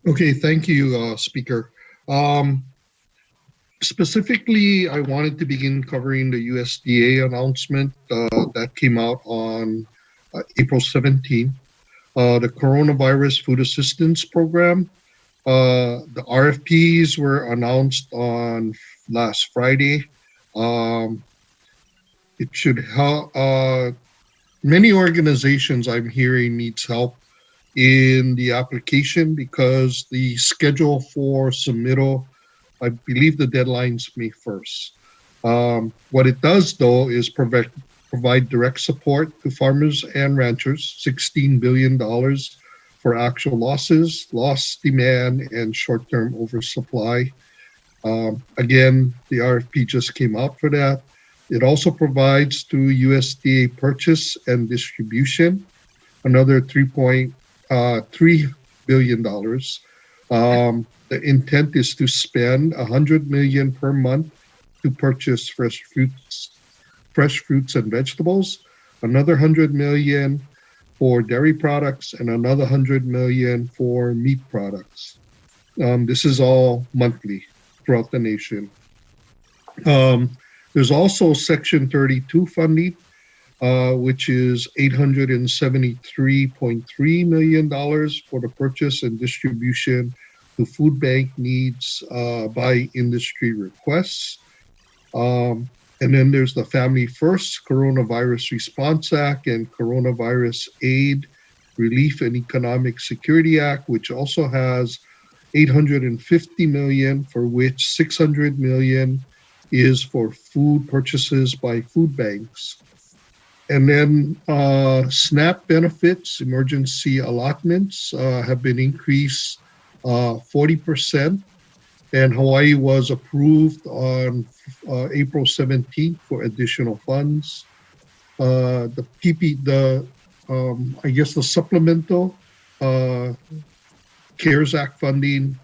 Okay, thank you, Speaker. Um, Specifically, I wanted to begin covering the USDA announcement that came out on April 17th. The Coronavirus Food Assistance Program. The RFPs were announced on last Friday. Um, it should help. Many organizations I'm hearing needs help in the application because the schedule for submittal, I believe the deadline's May 1st. What it does, though, is provide direct support to farmers and ranchers, $16 billion for actual losses, lost demand, and short-term oversupply. Again, the RFP just came out for that. It also provides through USDA purchase and distribution another $3.3 billion. The intent is to spend $100 million per month to purchase fresh fruits and vegetables, another 100 million for dairy products, and another 100 million for meat products. This is all monthly throughout the nation. There's also Section 32 funding, which is $873.3 million for the purchase and distribution to food bank needs by industry requests. And then there's the Family First Coronavirus Response Act and Coronavirus Aid, Relief and Economic Security Act, which also has 850 million, for which 600 million is for food purchases by food banks. And then SNAP benefits, emergency allotments, have been increased 40%. And Hawaii was approved on April 17th for additional funds. I guess the supplemental CARES Act funding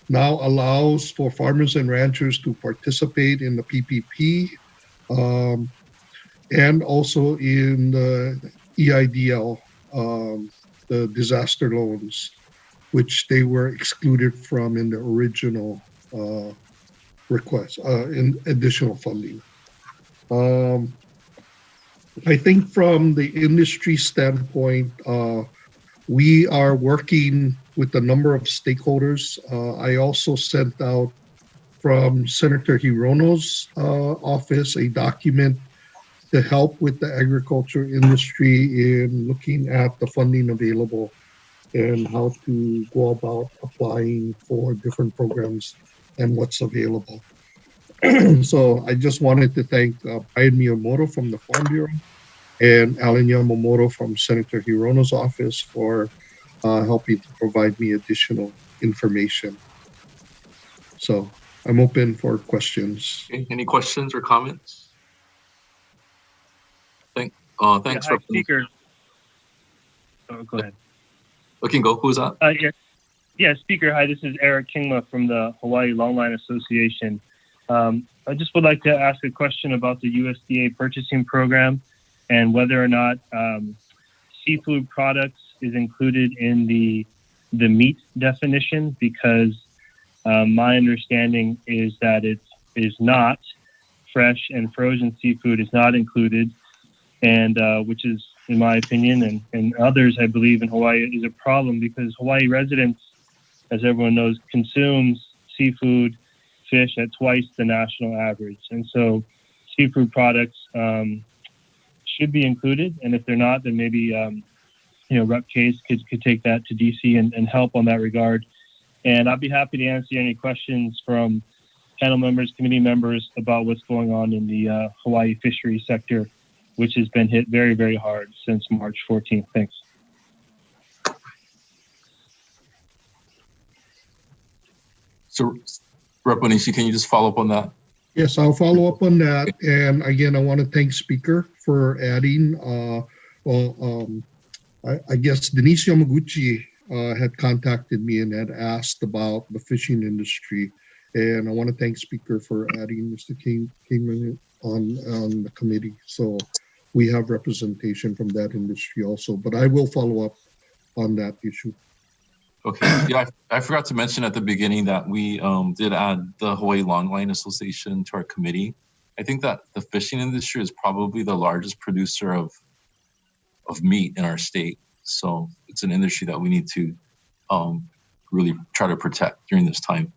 now allows for farmers and ranchers to participate in the PPP and also in the EIDL, the disaster loans, which they were excluded from in the original request, in additional funding. I think from the industry standpoint, we are working with a number of stakeholders. I also sent out from Senator Hirono's office a document to help with the agriculture industry in looking at the funding available and how to go about applying for different programs and what's available. So I just wanted to thank Brian Miyamoto from the Farm Bureau and Alan Yamamoto from Senator Hirono's office for helping to provide me additional information. So I'm open for questions. Okay, any questions or comments? Thanks, Hi, Speaker. Oh, go ahead. Okay, go. Who's that? Yeah, Speaker. Hi, this is Eric Kingma from the Hawaii Longline Association. I just would like to ask a question about the USDA purchasing program and whether or not seafood products is included in the meat definition, because my understanding is that it is not. Fresh and frozen seafood is not included, and which is, in my opinion, and others, I believe, in Hawaii, is a problem, because Hawaii residents, as everyone knows, consumes seafood, fish at twice the national average. And so seafood products should be included. And if they're not, then maybe, Rep. Case could take that to DC and help on that regard. And I'd be happy to answer any questions from panel members, committee members about what's going on in the Hawaii fishery sector, which has been hit very, very hard since March 14th. Thanks. So, Rep. Onishi, can you just follow up on that? Yes, I'll follow up on that. And again, I want to thank Speaker for adding. I guess Denise Yamaguchi had contacted me and had asked about the fishing industry. And I want to thank Speaker for adding Mr. Kingman on the committee. So we have representation from that industry also. But I will follow up on that issue. Okay. Yeah, I forgot to mention at the beginning that we did add the Hawaii Longline Association to our committee. I think that the fishing industry is probably the largest producer of meat in our state. So it's an industry that we need to really try to protect during this time.